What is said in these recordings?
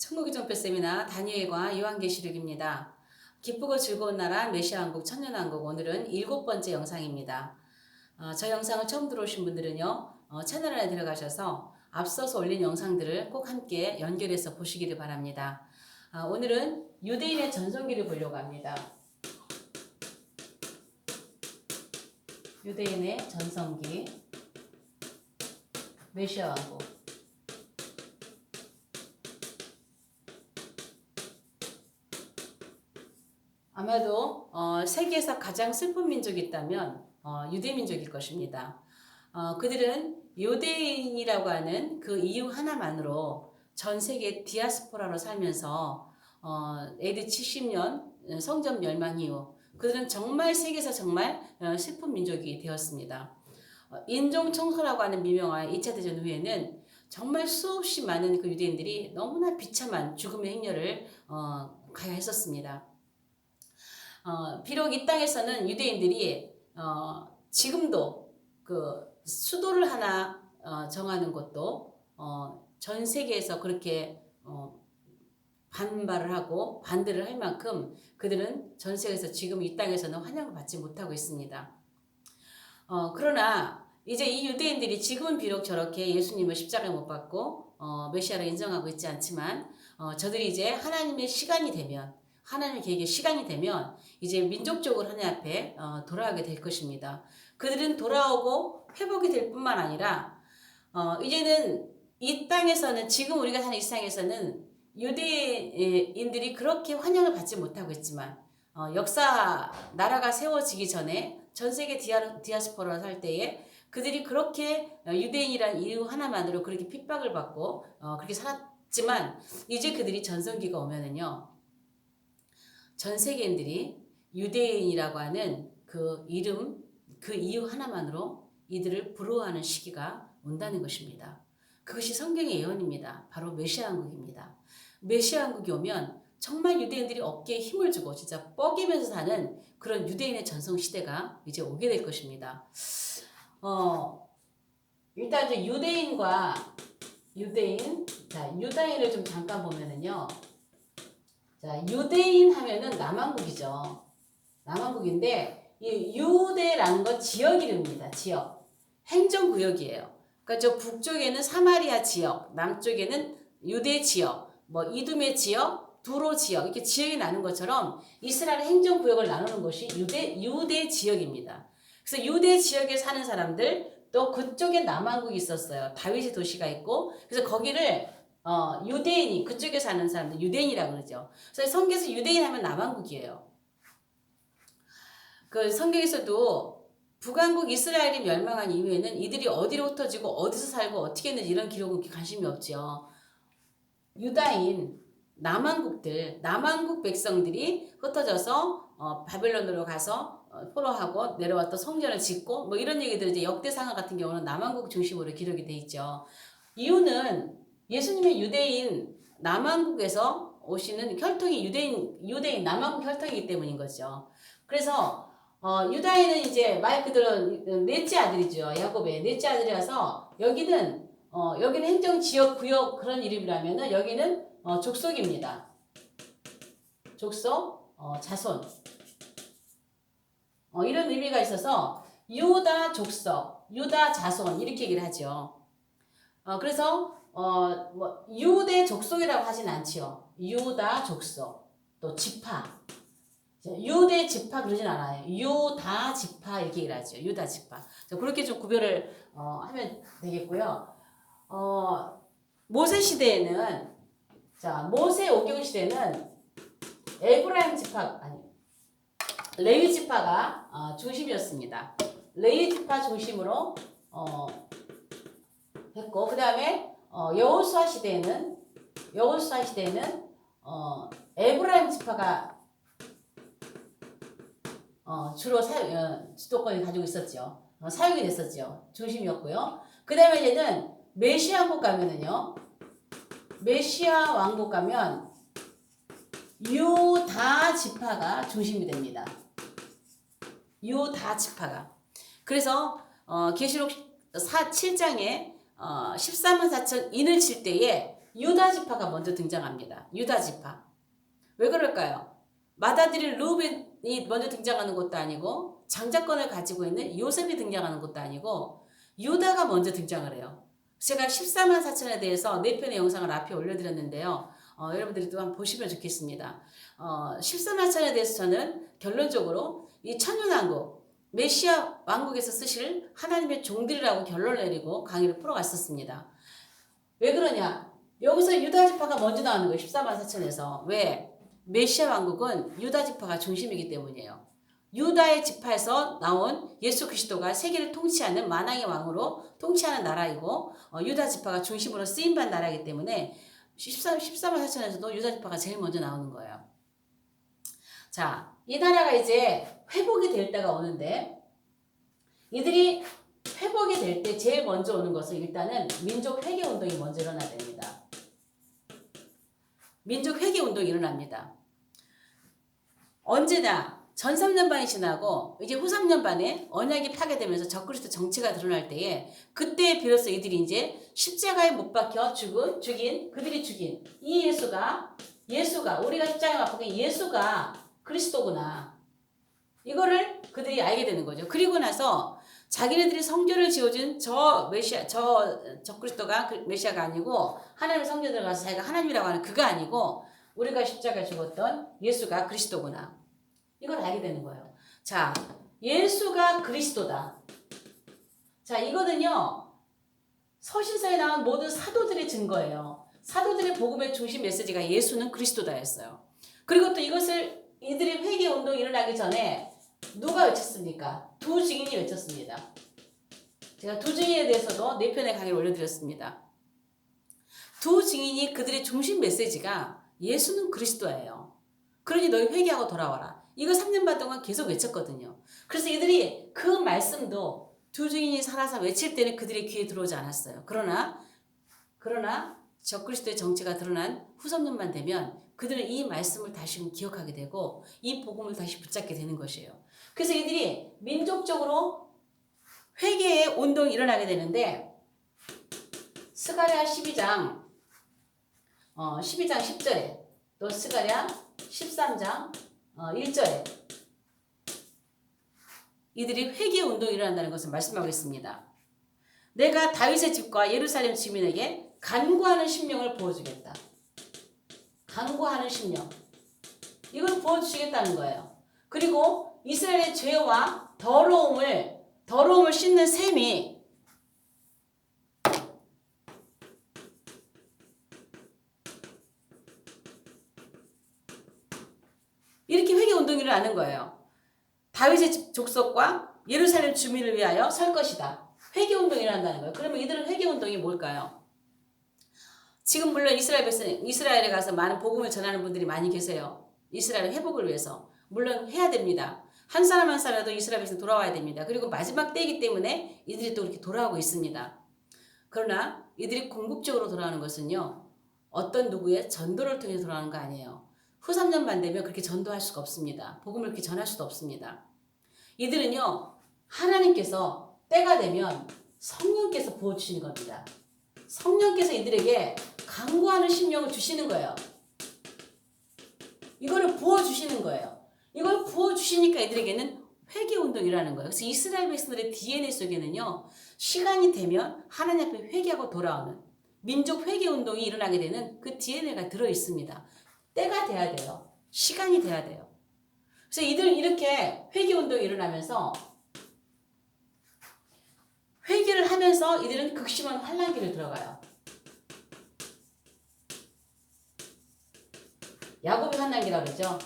천국이종표 세미나 다니엘과 요한계시록입니다. 기쁘고 즐거운 나라 메시아왕국 천년왕국 오늘은 7번째 영상입니다. 저 영상을 처음 들어오신 분들은요 채널 안에 들어가셔서 앞서서 올린 영상들을 꼭 함께 연결해서 보시기를 바랍니다. 오늘은 유대인의 전성기를 보려고 합니다. 유대인의 전성기 메시아왕국. 아마도 세계에서 가장 슬픈 민족이 있다면 유대 민족일 것입니다. 그들은 유대인이라고 하는 그 이유 하나만으로 전 세계 디아스포라로 살면서 AD 70년 성전 멸망 이후 그들은 정말 세계에서 정말 슬픈 민족이 되었습니다. 인종 청소라고 하는 미명화의 2차 대전 후에는 정말 수없이 많은 그 유대인들이 너무나 비참한 죽음의 행렬을 가야 했었습니다. 비록 이 땅에서는 유대인들이 지금도 그 수도를 하나 정하는 것도 전 세계에서 그렇게 반발을 하고 반대를 할 만큼 그들은 전 세계에서 지금 이 땅에서는 환영을 받지 못하고 있습니다. 그러나 이제 이 유대인들이 지금은 비록 저렇게 예수님을 십자가에 못 박고 메시아를 인정하고 있지 않지만 저들이 이제 하나님의 시간이 되면 하나님의 계획의 시간이 되면 이제 민족적으로 하나님 앞에 돌아가게 될 것입니다. 그들은 돌아오고 회복이 될 뿐만 아니라 이제는 이 땅에서는 지금 우리가 사는 이 세상에서는 유대인들이 그렇게 환영을 받지 못하고 있지만 역사 나라가 세워지기 전에 전 세계 디아스포라로 살 때에 그들이 그렇게 유대인이란 이유 하나만으로 그렇게 핍박을 받고 그렇게 살았지만 이제 그들이 전성기가 오면은요 전 세계인들이 유대인이라고 하는 그 이름, 그 이유 하나만으로 이들을 부러워하는 시기가 온다는 것입니다. 그것이 성경의 예언입니다. 바로 메시아왕국입니다. 메시아왕국이 오면 정말 유대인들이 어깨에 힘을 주고 진짜 뻐기면서 사는 그런 유대인의 전성시대가 이제 오게 될 것입니다. 일단 이제 유다인을 좀 잠깐 보면은요. 자, 유대인 하면은 남왕국이죠. 남왕국인데 이 유대라는 건 지역 이름입니다. 지역. 행정구역이에요. 그러니까 저 북쪽에는 사마리아 지역, 남쪽에는 유대 지역, 뭐 이두메 지역, 두로 지역 이렇게 지역이 나는 것처럼 이스라엘 행정구역을 나누는 것이 유대 지역입니다. 그래서 유대 지역에 사는 사람들 또 그쪽에 남왕국이 있었어요. 다윗의 도시가 있고 그래서 거기를 유대인이 그쪽에 사는 사람들 유대인이라고 그러죠. 그래서 성경에서 유대인 하면 남왕국이에요. 그 성경에서도 북왕국 이스라엘이 멸망한 이후에는 이들이 어디로 흩어지고 어디서 살고 어떻게 했는지 이런 기록은 관심이 없죠. 유다인 남왕국 백성들이 흩어져서 바벨론으로 가서 포로하고 내려왔던 성전을 짓고 뭐 이런 얘기들 이제 역대상하 같은 경우는 남왕국 중심으로 기록이 돼 있죠. 이유는 예수님의 유대인 남왕국에서 오시는 혈통이 유대인 남왕국 혈통이기 때문인 거죠. 그래서 유다인은 이제 말 그대로 넷째 아들이죠. 야곱의 넷째 아들이라서 여기는 행정 지역 구역 그런 이름이라면은 여기는 족속입니다. 족속 자손 이런 의미가 있어서 유다 족속, 유다 자손 이렇게 얘기를 하죠. 그래서 뭐 유대 족속이라고 하진 않지요. 유다 족속 또 지파 유대 지파 그러진 않아요. 유다 지파 이렇게 얘기를 하죠. 유다 지파. 그렇게 좀 구별을 하면 되겠고요. 모세 시대에는 모세 오경 시대는 에브라임 지파 레위 지파가 중심이었습니다. 레위 지파 중심으로 했고 그 다음에 여호수아 시대에는 에브라임 지파가 주로 주도권을 가지고 있었죠. 사용이 됐었죠. 중심이었고요. 그 다음에 이제는 메시아 왕국 가면은요. 메시아 왕국 가면 유다 지파가 중심이 됩니다. 유다 지파가. 그래서 계시록 7장에 14만 4천 인을 칠 때에 유다 지파가 먼저 등장합니다. 유다 지파. 왜 그럴까요? 맏아들인 르우벤이 먼저 등장하는 것도 아니고 장자권을 가지고 있는 요셉이 등장하는 것도 아니고 유다가 먼저 등장을 해요. 제가 14만 4천에 대해서 4편의 영상을 앞에 올려드렸는데요. 여러분들이 또 한번 보시면 좋겠습니다. 14만 4천에 대해서 저는 결론적으로 이 천년왕국, 메시아 왕국에서 쓰실 하나님의 종들이라고 결론을 내리고 강의를 풀어갔었습니다. 왜 그러냐? 여기서 유다 지파가 먼저 나오는 거예요. 14만 4천에서. 왜? 메시아 왕국은 유다 지파가 중심이기 때문이에요. 유다의 지파에서 나온 예수 그리스도가 세계를 통치하는 만왕의 왕으로 통치하는 나라이고 유다 지파가 중심으로 쓰임받은 나라이기 때문에 14만 4천에서도 유다 지파가 제일 먼저 나오는 거예요. 자, 이 나라가 이제 회복이 될 때가 오는데 이들이 회복이 될 때 제일 먼저 오는 것은 일단은 민족 회개 운동이 먼저 일어나야 됩니다. 민족 회개 운동이 일어납니다. 언제나 전 3년반이 지나고 이제 후 3년반에 언약이 파괴되면서 적그리스도 정체가 드러날 때에 그때 비로소 이들이 이제 십자가에 못 박혀 그들이 죽인 이 예수가 우리가 십자가에 못 박힌 예수가 그리스도구나. 이거를 그들이 알게 되는 거죠. 그리고 나서 자기네들이 성전을 지어준 저 그리스도가 메시아가 아니고 하나님의 성전에 가서 자기가 하나님이라고 하는 그가 아니고 우리가 십자가에 죽었던 예수가 그리스도구나. 이걸 알게 되는 거예요. 자, 예수가 그리스도다. 자, 이거는요. 서신서에 나온 모든 사도들의 증거예요. 사도들의 복음의 중심 메시지가 예수는 그리스도다였어요. 그리고 또 이것을 이들의 회개 운동이 일어나기 전에 누가 외쳤습니까? 두 증인이 외쳤습니다. 제가 두 증인에 대해서도 4편의 강의를 올려드렸습니다. 두 증인이 그들의 중심 메시지가 예수는 그리스도예요. 그러니 너희 회개하고 돌아와라. 이거 3년 반 동안 계속 외쳤거든요. 그래서 이들이 그 말씀도 두 증인이 살아서 외칠 때는 그들의 귀에 들어오지 않았어요. 그러나 적그리스도의 정체가 드러난 후 3년만 되면 그들은 이 말씀을 다시 기억하게 되고 이 복음을 다시 붙잡게 되는 것이에요. 그래서 이들이 민족적으로 회개의 운동이 일어나게 되는데 스가랴 12장 10절에 또 스가랴 13장 1절에 이들이 회개 운동이 일어난다는 것을 말씀하고 있습니다. 내가 다윗의 집과 예루살렘 주민에게 간구하는 심령을 부어주겠다. 간구하는 심령. 이걸 부어주시겠다는 거예요. 그리고 이스라엘의 죄와 더러움을 씻는 셈이 이렇게 회개 운동이 일어나는 거예요. 다윗의 족속과 예루살렘 주민을 위하여 설 것이다. 회개 운동이 일어난다는 거예요. 그러면 이들은 회개 운동이 뭘까요? 지금 물론 이스라엘에 가서 많은 복음을 전하는 분들이 많이 계세요. 이스라엘 회복을 위해서. 물론 해야 됩니다. 한 사람 한 사람이라도 이스라엘에서 돌아와야 됩니다. 그리고 마지막 때이기 때문에 이들이 또 이렇게 돌아오고 있습니다. 그러나 이들이 궁극적으로 돌아오는 것은요. 어떤 누구의 전도를 통해 돌아오는 거 아니에요. 후 3년 반 되면 그렇게 전도할 수가 없습니다. 복음을 그렇게 전할 수도 없습니다. 이들은요. 하나님께서 때가 되면 성령께서 부어주시는 겁니다. 성령께서 이들에게 간구하는 심령을 주시는 거예요. 이거를 부어주시는 거예요. 이걸 부어주시니까 이들에게는 회개운동이라는 거예요. 그래서 이스라엘 백성들의 DNA 속에는요. 시간이 되면 하나님 앞에 회개하고 돌아오는 민족 회개운동이 일어나게 되는 그 DNA가 들어있습니다. 때가 돼야 돼요. 시간이 돼야 돼요. 그래서 이들은 이렇게 회개운동이 일어나면서 회개를 하면서 이들은 극심한 환난기를 들어가요. 야곱의 환난기라고 그러죠.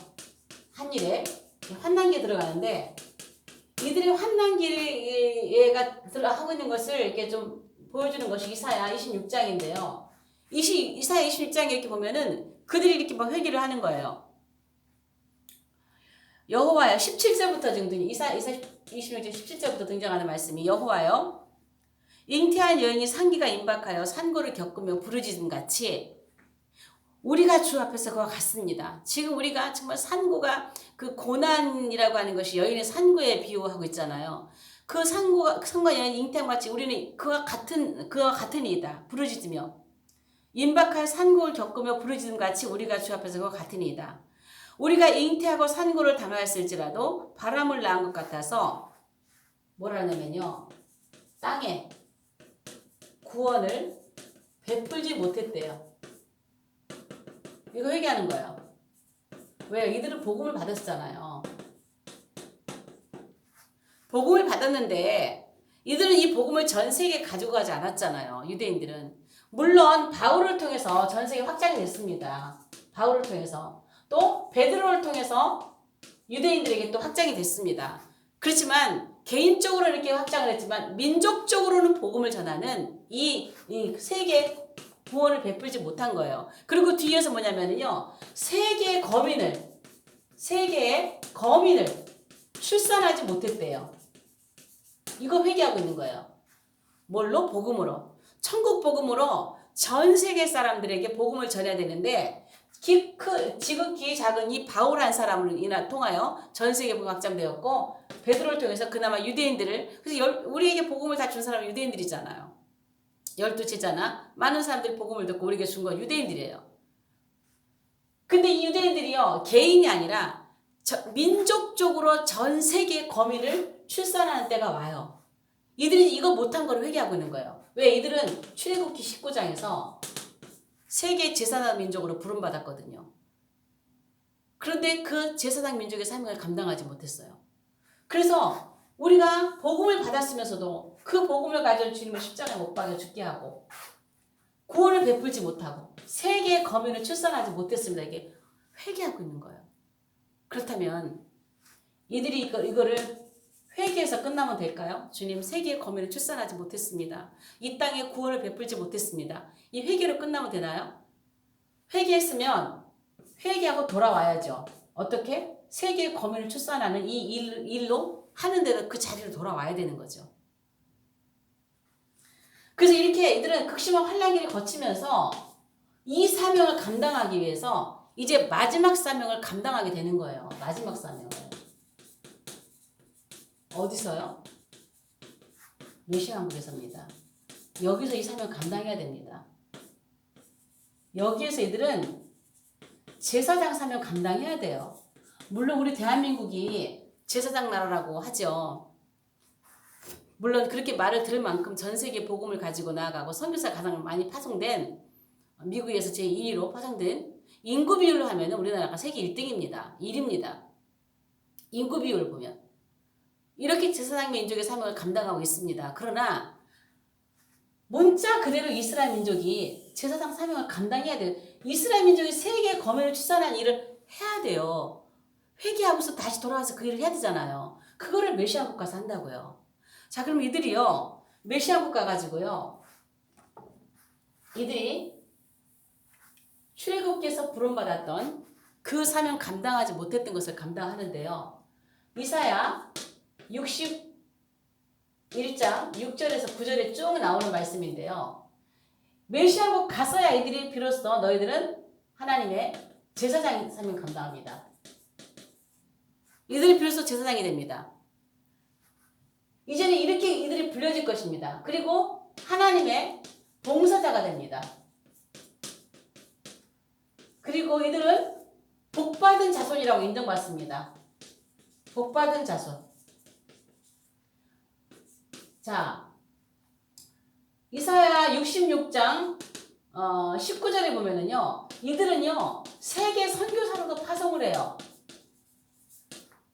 한 일에 환난기에 들어가는데 이들의 환난기가 하고 있는 것을 이렇게 좀 보여주는 것이 이사야 26장인데요. 이사야 26장에 이렇게 보면은 그들이 이렇게 막 회개를 하는 거예요. 여호와여 17절부터 이사야 26장 17절부터 등장하는 말씀이 여호와여 잉태한 여인이 상기가 임박하여 산고를 겪으며 부르짖음같이 우리가 주 앞에서 그와 같습니다. 지금 우리가 정말 산고가 그 고난이라고 하는 것이 여인의 산고에 비유하고 있잖아요. 그 산고가 여인 잉태한 같이 우리는 그와 같은 이다. 부르짖으며 임박할 산고를 겪으며 부르짖음 같이 우리가 주 앞에서 그와 같으니이다. 우리가 잉태하고 산고를 당하였을지라도 바람을 낳은 것 같아서 뭐라냐면요. 땅에 구원을 베풀지 못했대요. 이거 회개하는 거예요. 왜요? 이들은 복음을 받았잖아요. 복음을 받았는데 이들은 이 복음을 전 세계에 가지고 가지 않았잖아요. 유대인들은. 물론 바울을 통해서 전 세계 확장이 됐습니다. 바울을 통해서. 또 베드로를 통해서 유대인들에게 또 확장이 됐습니다. 그렇지만 개인적으로 이렇게 확장을 했지만 민족적으로는 복음을 전하는 이 세계 구원을 베풀지 못한 거예요. 그리고 뒤에서 뭐냐면요. 세계의 거민을 출산하지 못했대요. 이거 회개하고 있는 거예요. 뭘로? 복음으로. 천국 복음으로 전 세계 사람들에게 복음을 전해야 되는데 지극히 작은 이 바울 한 사람을 통하여 전 세계 복음 확장되었고 베드로를 통해서 그나마 유대인들을 그래서 우리에게 복음을 다 준 사람은 유대인들이잖아요. 12제자나 많은 사람들이 복음을 듣고 우리에게 준 건 유대인들이에요. 근데 이 유대인들이요. 개인이 아니라 민족적으로 전 세계 거민을 출산하는 때가 와요. 이들이 이거 못한 걸 회개하고 있는 거예요. 왜? 이들은 출애굽기 19장에서 세계 제사장 민족으로 부름받았거든요. 그런데 그 제사장 민족의 사명을 감당하지 못했어요. 그래서 우리가 복음을 받았으면서도 그 복음을 가져온 주님을 십자가에 못 박여 죽게 하고 구원을 베풀지 못하고 세계의 거민을 출산하지 못했습니다. 이게 회개하고 있는 거예요. 그렇다면 이들이 이거를 회개해서 끝나면 될까요? 주님 세계의 거민을 출산하지 못했습니다. 이 땅에 구원을 베풀지 못했습니다. 이 회개로 끝나면 되나요? 회개했으면 회개하고 돌아와야죠. 어떻게? 세계의 거민을 출산하는 이 일로 하는 대로 그 자리로 돌아와야 되는 거죠. 그래서 이렇게 이들은 극심한 환난기를 거치면서 이 사명을 감당하기 위해서 이제 마지막 사명을 감당하게 되는 거예요. 마지막 사명을. 어디서요? 메시아왕국에서입니다. 여기서 이 사명을 감당해야 됩니다. 여기에서 이들은 제사장 사명 감당해야 돼요. 물론 우리 대한민국이 제사장 나라라고 하죠. 물론 그렇게 말을 들을 만큼 전 세계 복음을 가지고 나아가고 선교사가 가장 많이 파송된 미국에서 제2위로 파송된 인구 비율로 하면 우리나라가 세계 1등입니다. 1위입니다. 인구 비율을 보면. 이렇게 제사장 민족의 사명을 감당하고 있습니다. 그러나 문자 그대로 이스라엘 민족이 제사장 사명을 감당해야 돼요. 이스라엘 민족이 세계의 거민을 출산한 일을 해야 돼요. 회개하고서 다시 돌아와서 그 일을 해야 되잖아요. 그거를 메시아국 가서 한다고요. 자, 그럼 이들이요. 메시아국 가가지고요. 이들이 출애굽기에서 부름받았던 그 사명 감당하지 못했던 것을 감당하는데요. 이사야 61장 6절에서 9절에 쭉 나오는 말씀인데요. 메시아국 갔어야 이들이 비로소 너희들은 하나님의 제사장 사명 감당합니다. 이들이 비로소 제사장이 됩니다. 이제는 이렇게 이들이 불려질 것입니다. 그리고 하나님의 봉사자가 됩니다. 그리고 이들은 복받은 자손이라고 인정받습니다. 복받은 자손. 자, 이사야 66장 19절에 보면은요. 이들은요. 세계 선교사로도 파송을 해요.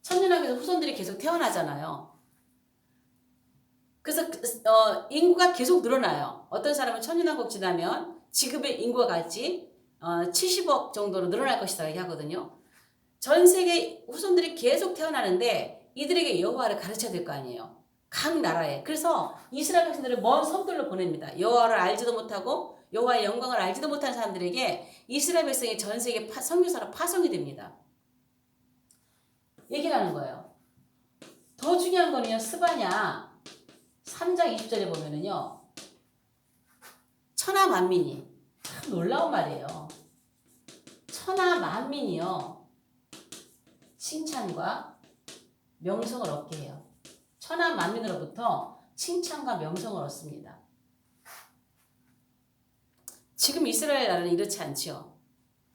천년왕국에서 후손들이 계속 태어나잖아요. 그래서 인구가 계속 늘어나요. 어떤 사람은 천년왕국 지나면 지금의 인구가 같이 70억 정도로 늘어날 것이다 얘기하거든요. 전 세계 후손들이 계속 태어나는데 이들에게 여호와를 가르쳐야 될 거 아니에요. 각 나라에. 그래서 이스라엘 백성들을 먼 섬들로 보냅니다. 여호와를 알지도 못하고 여호와의 영광을 알지도 못하는 사람들에게 이스라엘 백성이 전 세계 선교사로 파송이 됩니다. 얘기를 하는 거예요. 더 중요한 거는요. 스바냐 3장 20절에 보면은요. 천하 만민이 참 놀라운 말이에요. 천하 만민이요. 칭찬과 명성을 얻게 해요. 천하 만민으로부터 칭찬과 명성을 얻습니다. 지금 이스라엘 나라는 이렇지 않지요.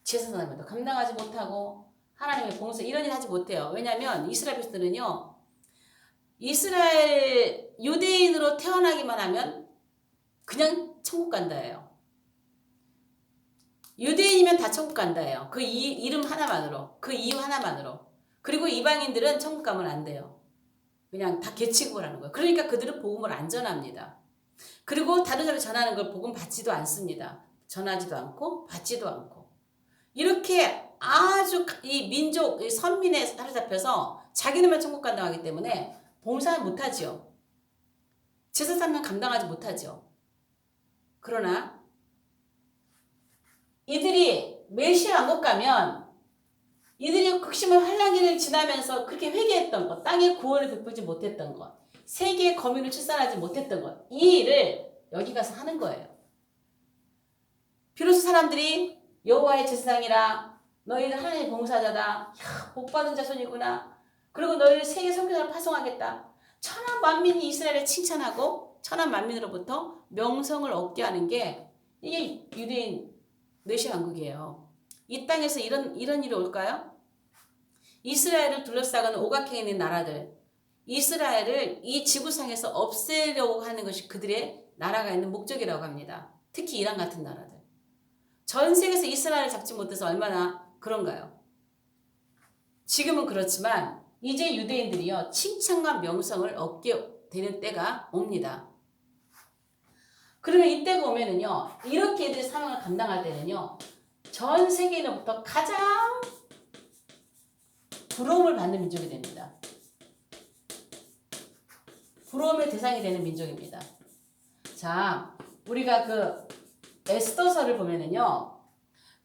제사장님도 감당하지 못하고 하나님의 봉사 이런 일 하지 못해요. 왜냐하면 이스라엘 백성들은요. 이스라엘 유대인으로 태어나기만 하면 그냥 천국 간다예요. 유대인이면 다 천국 간다예요. 그 이름 하나만으로, 그 이유 하나만으로. 그리고 이방인들은 천국 가면 안 돼요. 그냥 다 개취급을 하는 거예요. 그러니까 그들은 복음을 안 전합니다. 그리고 다른 사람이 전하는 걸 복음 받지도 않습니다. 전하지도 않고 받지도 않고. 이렇게 아주 이 민족, 이 선민에 사로잡혀서 자기네만 천국 간다고 하기 때문에 봉사를 못하죠. 제사장만 감당하지 못하죠. 그러나 이들이 메시아 왕국 가면 이들이 극심한 환란기를 지나면서 그렇게 회개했던 것, 땅의 구원을 베풀지 못했던 것, 세계의 거민을 출산하지 못했던 것, 이 일을 여기 가서 하는 거예요. 비로소 사람들이 여호와의 제사장이라 너희는 하나님의 봉사자다. 야, 복받은 자손이구나. 그리고 너희를 세계 선교사로 파송하겠다. 천한 만민이 이스라엘을 칭찬하고 천한 만민으로부터 명성을 얻게 하는 게 이게 유대인 메시아 왕국이에요. 이 땅에서 이런 일이 올까요? 이스라엘을 둘러싸고는 오각형에 있는 나라들, 이스라엘을 이 지구상에서 없애려고 하는 것이 그들의 나라가 있는 목적이라고 합니다. 특히 이란 같은 나라들. 전 세계에서 이스라엘을 잡지 못해서 얼마나 그런가요? 지금은 그렇지만 이제 유대인들이요 칭찬과 명성을 얻게 되는 때가 옵니다. 그러면 이때가 오면은요 이렇게 이들의 사명을 감당할 때는요 전 세계인으로부터 가장 부러움을 받는 민족이 됩니다. 부러움의 대상이 되는 민족입니다. 자, 우리가 그 에스더서를 보면은요,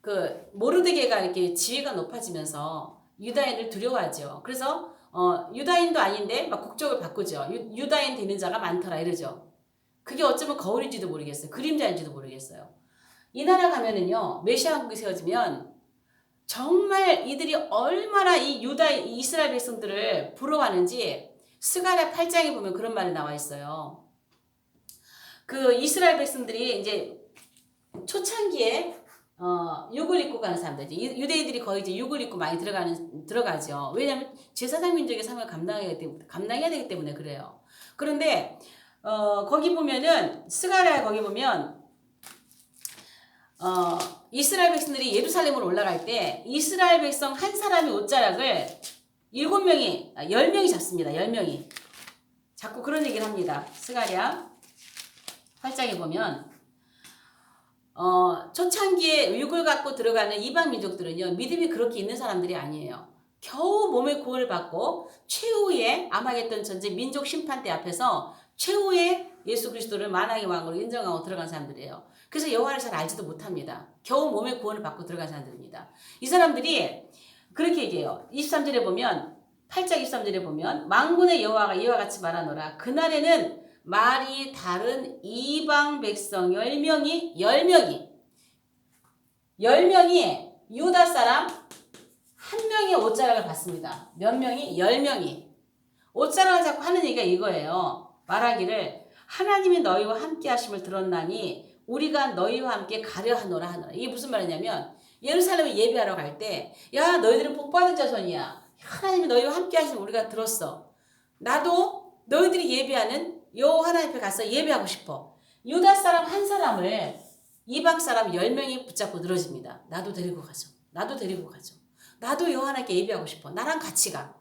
그 모르드게가 이렇게 지위가 높아지면서 유다인을 두려워하죠. 그래서 유다인도 아닌데 막 국적을 바꾸죠. 유다인 되는 자가 많더라 이러죠. 그게 어쩌면 거울인지도 모르겠어요. 그림자인지도 모르겠어요. 이 나라 가면은요, 메시아 왕국이 세워지면 정말 이들이 얼마나 이 이스라엘 백성들을 부러워하는지 스가랴 8장에 보면 그런 말이 나와 있어요. 그 이스라엘 백성들이 이제 초창기에 육을 입고 가는 사람들, 유대인들이 거의 이제 육을 입고 많이 들어가죠. 왜냐하면 제사장 민족의 삶을 감당해야 되기 때문에 그래요. 그런데 거기 보면은 스가랴 거기 보면 이스라엘 백성들이 예루살렘으로 올라갈 때 이스라엘 백성 한 사람이 옷자락을 10명이 잡습니다. 10명이. 자꾸 그런 얘기를 합니다. 스가랴 8장에 보면 초창기에 육을 갖고 들어가는 이방 민족들은요. 믿음이 그렇게 있는 사람들이 아니에요. 겨우 몸의 구원을 받고 최후의 아마겟돈 전쟁 민족 심판대 앞에서 최후의 예수 그리스도를 만왕의 왕으로 인정하고 들어간 사람들이에요. 그래서 여호와를 잘 알지도 못합니다. 겨우 몸의 구원을 받고 들어간 사람들입니다. 이 사람들이 그렇게 얘기해요. 23절에 보면 8장 23절에 보면 만군의 여호와가 이와 같이 말하노라. 그날에는 말이 다른 이방 백성 10명이 유다 사람 한 명의 옷자락을 받습니다. 몇 명이? 10명이. 옷자락을 잡고 하는 얘기가 이거예요. 말하기를 하나님이 너희와 함께 하심을 들었나니 우리가 너희와 함께 가려 하노라. 이게 무슨 말이냐면 예루살렘에 예배하러 갈 때 야 너희들은 복받은 자손이야. 하나님이 너희와 함께 하심을 우리가 들었어. 나도 너희들이 예배하는 여호와 하나님 앞에 가서 예배하고 싶어. 유다 사람 한 사람을 이방 사람 10명이 붙잡고 늘어집니다. 나도 데리고 가죠. 나도 여호와 하나님께 예배하고 싶어. 나랑 같이 가.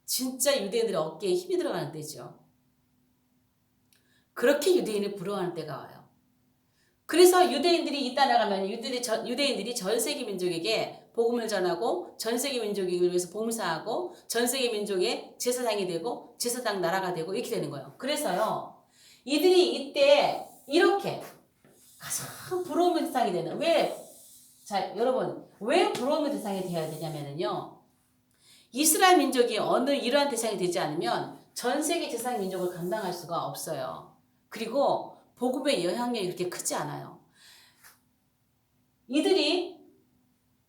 진짜 유대인들의 어깨에 힘이 들어가는 때죠. 그렇게 유대인을 부러워하는 때가 와요. 그래서 유대인들이 이 땅에 가면 유대인들이 전 세계 민족에게 복음을 전하고 전 세계 민족을 위해서 봉사하고 전 세계 민족의 제사장이 되고 제사장 나라가 되고 이렇게 되는 거예요. 그래서요. 이들이 이때 이렇게 가장 부러움의 대상이 되는 여러분 왜 부러움의 대상이 되어야 되냐면요. 이스라엘 민족이 어느 이러한 대상이 되지 않으면 전 세계 제사장 민족을 감당할 수가 없어요. 그리고 복음의 영향력이 그렇게 크지 않아요. 이들이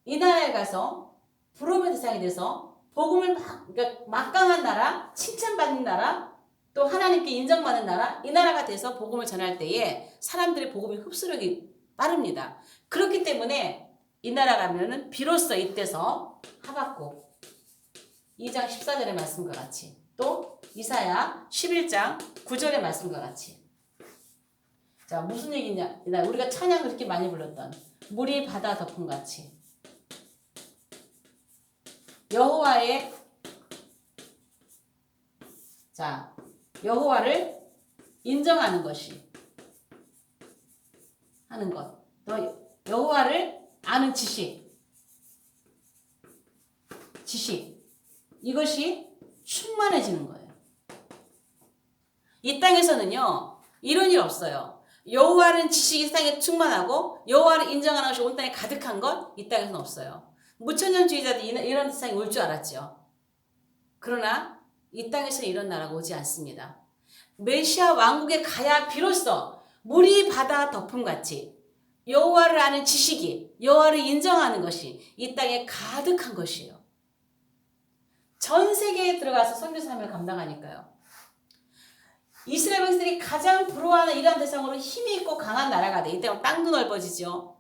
이 나라에 가서 부러움의 대상이 돼서 복음을 그러니까 막강한 나라, 칭찬받는 나라, 또 하나님께 인정받는 나라, 이 나라가 돼서 복음을 전할 때에 사람들의 복음의 흡수력이 빠릅니다. 그렇기 때문에 이 나라 가면은 비로소 이때서 하박국 2장 14절의 말씀과 같이 또 이사야 11장 9절의 말씀과 같이 자 무슨 얘기냐 우리가 찬양 그렇게 많이 불렀던 물이 바다 덮음같이 여호와의 자 여호와를 인정하는 것이 하는 것 또 여호와를 아는 지식 이것이 충만해지는 거예요. 이 땅에서는요 이런 일 없어요. 여호와는 지식이 땅에 충만하고 여호와를 인정하는 것이 온 땅에 가득한 것 이 땅에서는 없어요. 무천년주의자들이 이런 세상이 올 줄 알았죠. 그러나 이 땅에서는 이런 나라가 오지 않습니다. 메시아 왕국에 가야 비로소 물이 바다 덮음같이 여호와를 아는 지식이 여호와를 인정하는 것이 이 땅에 가득한 것이에요. 전 세계에 들어가서 선교 사명을 감당하니까요. 이스라엘 백성들이 가장 부러워하는 이러한 대상으로 힘이 있고 강한 나라가 돼. 이때 땅도 넓어지죠.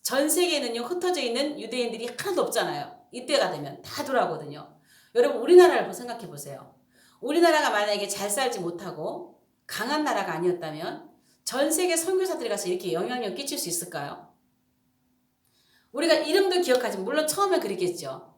전 세계에는요 흩어져 있는 유대인들이 하나도 없잖아요. 이때가 되면 다 돌아오거든요. 여러분 우리나라를 생각해 보세요. 우리나라가 만약에 잘 살지 못하고 강한 나라가 아니었다면 전 세계 선교사들이 가서 이렇게 영향력 끼칠 수 있을까요? 우리가 이름도 기억하지 물론 처음엔 그랬겠죠.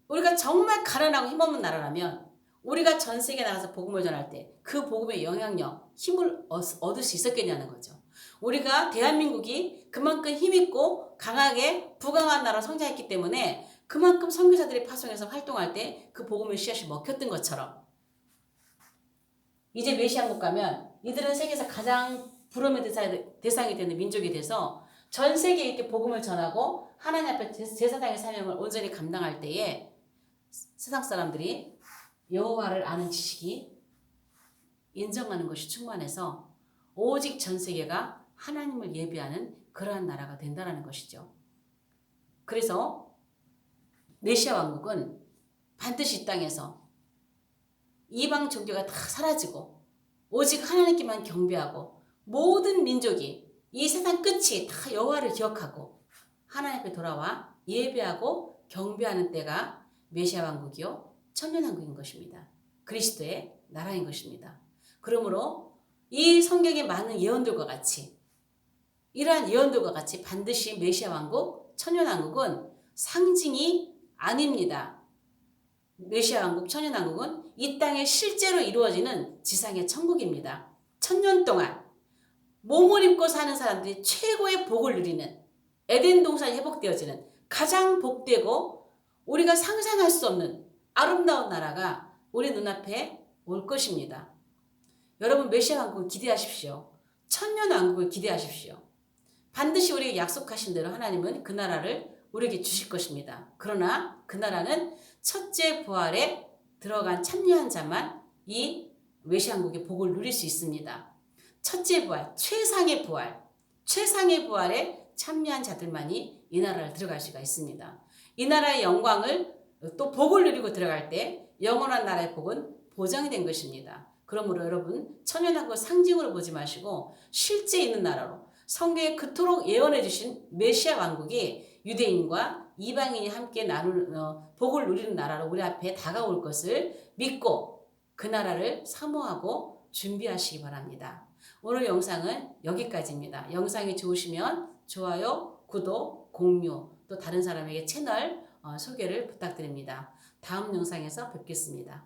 우리가 정말 가난하고 힘없는 나라라면 우리가 전 세계에 나가서 복음을 전할 때 그 복음의 영향력, 힘을 얻을 수 있었겠냐는 거죠. 우리가 대한민국이 그만큼 힘있고 강하게 부강한 나라로 성장했기 때문에 그만큼 선교사들이 파송해서 활동할 때 그 복음의 씨앗이 먹혔던 것처럼 이제 메시아국 가면 이들은 세계에서 가장 부름의 대상이 되는 민족이 돼서 전 세계에 이렇게 복음을 전하고 하나님 앞에 제사장의 사명을 온전히 감당할 때에 세상 사람들이 여호와를 아는 지식이 인정하는 것이 충만해서 오직 전 세계가 하나님을 예배하는 그러한 나라가 된다는 것이죠. 그래서 메시아 왕국은 반드시 이 땅에서 이방 종교가 다 사라지고 오직 하나님께만 경배하고 모든 민족이 이 세상 끝이 다 여호와를 기억하고 하나님 앞에 돌아와 예배하고 경배하는 때가 메시아 왕국이요 천년왕국인 것입니다. 그리스도의 나라인 것입니다. 그러므로 이 성경에 많은 예언들과 같이 이러한 예언들과 같이 반드시 메시아 왕국 천년왕국은 상징이 아닙니다. 메시아 왕국 천년왕국은 이 땅에 실제로 이루어지는 지상의 천국입니다. 1000년 동안 몸을 입고 사는 사람들이 최고의 복을 누리는 에덴 동산이 회복되어지는 가장 복되고 우리가 상상할 수 없는 아름다운 나라가 우리 눈앞에 올 것입니다. 여러분 메시아 왕국을 기대하십시오. 천년 왕국을 기대하십시오. 반드시 우리에게 약속하신 대로 하나님은 그 나라를 우리에게 주실 것입니다. 그러나 그 나라는 첫째 부활에 들어간 참여한 자만 이 메시아 왕국의 복을 누릴 수 있습니다. 첫째 부활, 최상의 부활에 참여한 자들만이 이 나라를 들어갈 수가 있습니다. 이 나라의 영광을 또 복을 누리고 들어갈 때 영원한 나라의 복은 보장이 된 것입니다. 그러므로 여러분 천년왕국을 상징으로 보지 마시고 실제 있는 나라로 성경에 그토록 예언해 주신 메시아 왕국이 유대인과 이방인이 함께 복을 누리는 나라로 우리 앞에 다가올 것을 믿고 그 나라를 사모하고 준비하시기 바랍니다. 오늘 영상은 여기까지입니다. 영상이 좋으시면 좋아요, 구독, 공유, 또 다른 사람에게 채널 소개를 부탁드립니다. 다음 영상에서 뵙겠습니다.